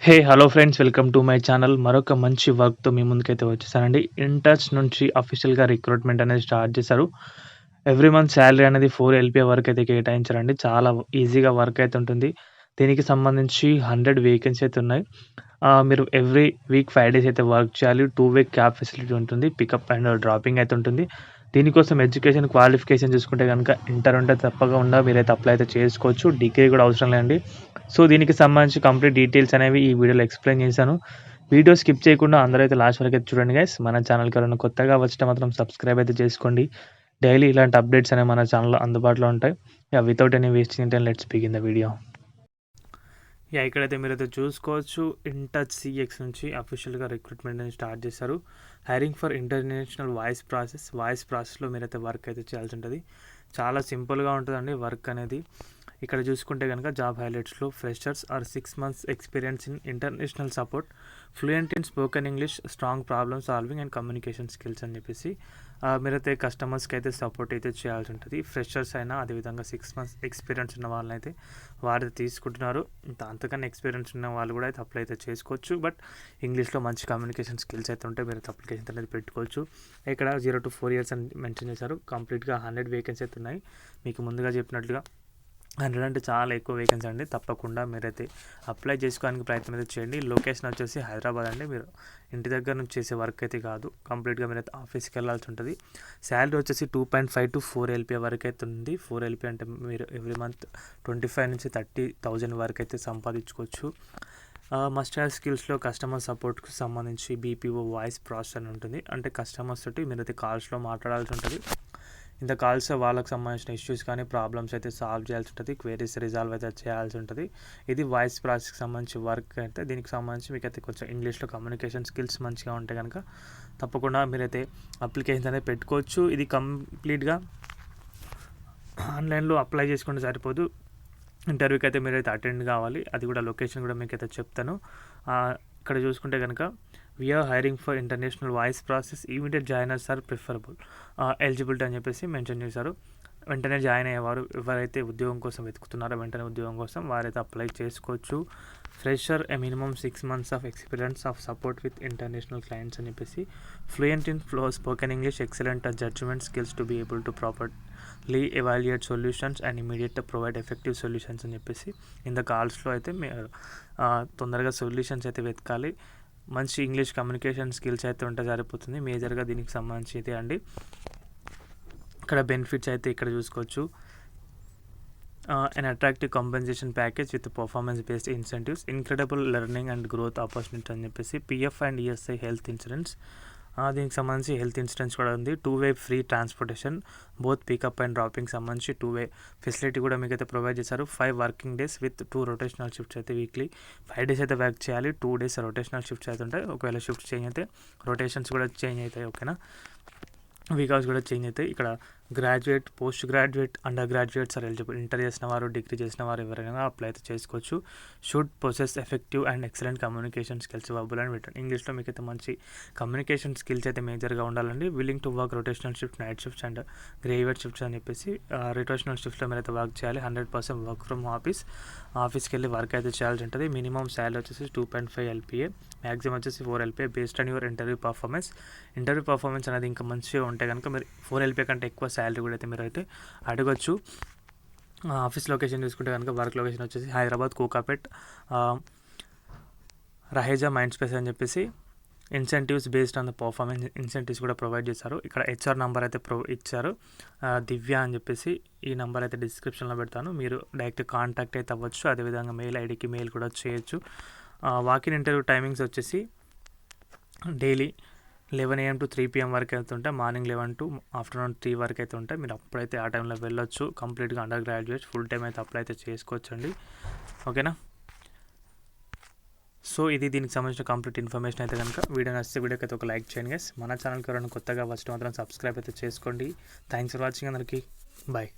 Hey! Hello friends. Welcome to my channel. మరొక మంచి వర్క్‌తో మీ ముందుకైతే వచ్చేసానండి. ఇన్‌టచ్ నుంచి అఫీషియల్‌గా రిక్రూట్‌మెంట్ అనేది స్టార్ట్ చేశారు. ఎవ్రీ మంత్ సాలరీ అనేది 4 ఎల్‌పీఏ వరకు అయితే కేటాయించారండి. చాలా ఈజీగా వర్క్ అయితే ఉంటుంది. దీనికి సంబంధించి 100 వేకెన్సీ అయితే ఉన్నాయి. మీరు ఎవ్రీ వీక్ 5 డేస్ అయితే వర్క్ చేయాలి. 2 వే క్యాబ్ ఫెసిలిటీ ఉంటుంది. పికప్ అండ్ డ్రాపింగ్ అయితే ఉంటుంది. దీనికోసం ఎడ్యుకేషన్ క్వాలిఫికేషన్ చూసుకుంటే గనుక ఇంటర్ ఉంటే తప్పకుండా మీరైతే అప్లై అయితే చేసుకోవచ్చు. డిగ్రీ కూడా అవసరం లేదండి. సో, దీనికి సంబంధించి కంప్లీట్ డీటెయిల్స్ అనేవి ఈ వీడియోలో ఎక్స్‌ప్లెయిన్ చేశాను. వీడియో స్కిప్ చేయకుండా అందరూ అయితే లాస్ట్ వరకు అయితే చూడండి గైస్. మన ఛానల్‌కి ఎవరైనా కొత్తగా వచ్చితే మాత్రం సబ్స్క్రైబ్ అయితే చేసుకోండి. డైలీ ఇలాంటి అప్డేట్స్ అనేవి మన ఛానల్‌లో అందుబాటులో ఉంటాయి. Without any wasting time let's begin the video. ఇక్కడైతే మీరైతే చూసుకోవచ్చు. ఇన్‌టచ్ సీఎక్స్ నుంచి అఫీషియల్‌గా రిక్రూట్‌మెంట్ అనేది స్టార్ట్ చేశారు. హైరింగ్ ఫర్ ఇంటర్నేషనల్ వాయిస్ ప్రాసెస్‌లో మీరైతే వర్క్ అయితే చేయాల్సి ఉంటది. చాలా సింపుల్‌గా ఉంటదండి వర్క్ అనేది. ఇక్కడ చూసుకుంటే గనుక జాబ్ హైలైట్స్‌లో freshers or 6 months experience in international support, fluent in spoken English, strong problem solving and communication skills అని చెప్పేసి మీరైతే కస్టమర్స్‌కి అయితే సపోర్ట్ అయితే చేయాల్సి ఉంటుంది. ఫ్రెషర్స్ అయినా అదేవిధంగా 6 మంత్స్ ఎక్స్‌పీరియన్స్ ఉన్న వాళ్ళనైతే వారైతే తీసుకుంటున్నారు. అంతకన్నా ఎక్స్‌పీరియన్స్ ఉన్న వాళ్ళు కూడా అయితే అప్లై అయితే చేసుకోవచ్చు. బట్ ఇంగ్లీష్‌లో మంచి కమ్యూనికేషన్ స్కిల్స్ అయితే ఉంటే మీరైతే అప్లికేషన్ అనేది పెట్టుకోవచ్చు. ఇక్కడ 0 to 4 ఇయర్స్ అని మెన్షన్ చేశారు. కంప్లీట్‌గా 100 వేకెన్సీ అయితే ఉన్నాయి. మీకు ముందుగా చెప్పినట్లుగా 100 అంటే చాలా ఎక్కువ వేకెన్సీ అండి. తప్పకుండా మీరైతే అప్లై చేసుకోవడానికి ప్రయత్నం అయితే చేయండి. లొకేషన్ వచ్చేసి హైదరాబాద్ అండి. మీరు ఇంటి దగ్గర నుంచి చేసే వర్క్ అయితే కాదు. కంప్లీట్‌గా మీరైతే ఆఫీస్‌కి వెళ్ళాల్సి ఉంటుంది. శాలరీ వచ్చేసి 2.5 to 4 ఎల్‌పీఏ వరకు అయితే ఉంది. 4 ఎల్‌పీఏ అంటే మీరు ఎవ్రీ మంత్ 25 నుంచి 30,000 వరకు అయితే సంపాదించుకోవచ్చు. మస్ట్ హ్యావ్ స్కిల్స్‌లో కస్టమర్ సపోర్ట్‌కి సంబంధించి బీపీఓ వాయిస్ ప్రాసెస్ అని ఉంటుంది. అంటే కస్టమర్స్ తోటి మీరైతే కాల్స్‌లో మాట్లాడాల్సి ఉంటుంది. ఇంత కాల్స్ వాళ్ళకి సంబంధించిన ఇష్యూస్ కానీ ప్రాబ్లమ్స్ అయితే సాల్వ్ చేయాల్సి ఉంటుంది. క్వెరీస్ రిజాల్వ్ అయితే చేయాల్సి ఉంటుంది. ఇది వాయిస్ ప్రాసెస్కి సంబంధించి వర్క్ అయితే. దీనికి సంబంధించి మీకైతే కొంచెం ఇంగ్లీష్లో కమ్యూనికేషన్ స్కిల్స్ మంచిగా ఉంటే కనుక తప్పకుండా మీరైతే అప్లికేషన్స్ అనేది పెట్టుకోవచ్చు. ఇది కంప్లీట్గా ఆన్లైన్లో అప్లై చేసుకుంటే సరిపోదు. ఇంటర్వ్యూకి అయితే మీరైతే అటెండ్ కావాలి. అది కూడా లొకేషన్ కూడా మీకైతే చెప్తాను. ఇక్కడ చూసుకుంటే కనుక we are hiring for international voice process, immediate joiners are preferable, eligibility అని చెప్పేసి మెన్షన్ చేశారు. వెంటనే జాయిన్ అయ్యేవారు ఎవరైతే ఉద్యోగం కోసం వెతుకుతున్నారో వెంటనే ఉద్యోగం కోసం వారైతే అప్లై చేసుకోవచ్చు. Fresher minimum 6 months of experience of support with international clients అని చెప్పేసి fluent in spoken English, excellent judgement skills to be able to properly evaluate solutions and immediate provide effective solutions అని చెప్పేసి ఇంత కాల్స్లో అయితే తొందరగా సొల్యూషన్స్ అయితే వెతకాలి. మంచి ఇంగ్లీష్ కమ్యూనికేషన్ స్కిల్స్ అయితే ఉంటే సరిపోతుంది. మేజర్గా దీనికి సంబంధించి అయితే అండి. ఇక్కడ బెనిఫిట్స్ అయితే ఇక్కడ చూసుకోవచ్చు. An attractive compensation package with performance based incentives, incredible learning and growth opportunity అని చెప్పేసి PF and ESI health insurance. దీనికి సంబంధించి హెల్త్ ఇన్సూరెన్స్ కూడా ఉంది. 2 way free transportation, both pickup and dropping సంబంధించి 2 వే ఫెసిలిటీ కూడా మీకు అయితే ప్రొవైడ్ చేశారు. 5 working days with 2 rotational shifts అయితే వీక్లీ 5 డేస్ అయితే వర్క్ చేయాలి. 2 డేస్ రొటేషనల్ షిఫ్ట్స్ అయితే ఉంటాయి. ఒకవేళ షిఫ్ట్ చేంజ్ అయితే రొటేషన్స్ కూడా చేంజ్ అవుతాయి. ఓకేనా, వీక్ అవర్స్ కూడా చేంజ్ అవుతాయి. ఇక్కడ graduate, post graduate, undergraduates are eligible. Inter చేసిన వారు, డిగ్రీ చేసిన వారు ఎవరైనా అప్లై అయితే చేసుకోవచ్చు. Should possess effective and excellent communication skills verbal and written. ఇంగ్లీష్లో మీకు అయితే మంచి కమ్యూనికేషన్ స్కిల్స్ అయితే మేజర్గా ఉండాలండి. Willing to work rotational shift, night shifts and graveyard shifts అని చెప్పేసి రొటేషనల్ షిఫ్ట్లో మీరు అయితే వర్క్ చేయాలి. 100% వర్క్ ఫ్రమ్ ఆఫీస్కి వెళ్ళి వర్క్ అయితే చేయాల్సి ఉంటుంది. మినిమం శాలరీ వచ్చేసి 2.5 ఎల్‌పీఏ, మ్యాక్సిమం వచ్చేసి 4 LPA based on your interview performance. Interview performance అనేది ఇంకా మంచిగా ఉంటే కనుక మీరు 4 ఎల్‌పీఏ కంటే ఎక్కువ శాలరీ కూడా అయితే మీరు అయితే అడగచ్చు. ఆఫీస్ లొకేషన్ చూసుకుంటే కనుక వర్క్ లొకేషన్ వచ్చేసి హైదరాబాద్, కోకాపేట్, రహేజా మైండ్ స్పేస్ అని చెప్పేసి incentives based on the performance incentives కూడా ప్రొవైడ్ చేశారు. ఇక్కడ హెచ్ఆర్ నెంబర్ అయితే ఇచ్చారు, దివ్య అని చెప్పేసి. ఈ నెంబర్ అయితే డిస్క్రిప్షన్లో పెడతాను. మీరు డైరెక్ట్ కాంటాక్ట్ అయితే అవ్వచ్చు. అదేవిధంగా మెయిల్ ఐడికి మెయిల్ కూడా చేయొచ్చు. వాకిన్ ఇంటర్వ్యూ టైమింగ్స్ వచ్చేసి డైలీ 11 AM to 3 PM వరకు అయితే ఉంటాయి. మార్నింగ్ 11 to ఆఫ్టర్నూన్ 3 వరకు అయితే ఉంటాయి. మీరు అప్పుడైతే ఆ టైంలో వెళ్ళొచ్చు. కంప్లీట్గా అండర్ గ్రాడ్యుయేట్ ఫుల్ టైం అయితే అప్లై అయితే చేసుకోవచ్చండి. ఓకేనా, సో ఇది దీనికి సంబంధించిన కంప్లీట్ ఇన్ఫర్మేషన్ అయితే కనుక వీడియో నచ్చితే వీడియోకి అయితే ఒక లైక్ చేయండి గైస్. మన ఛానల్కి ఎవరైనా కొత్తగా ఫస్ట్ మాత్రం సబ్స్క్రైబ్ అయితే చేసుకోండి. థ్యాంక్స్ ఫర్ వాచింగ్ అందరికీ. బాయ్.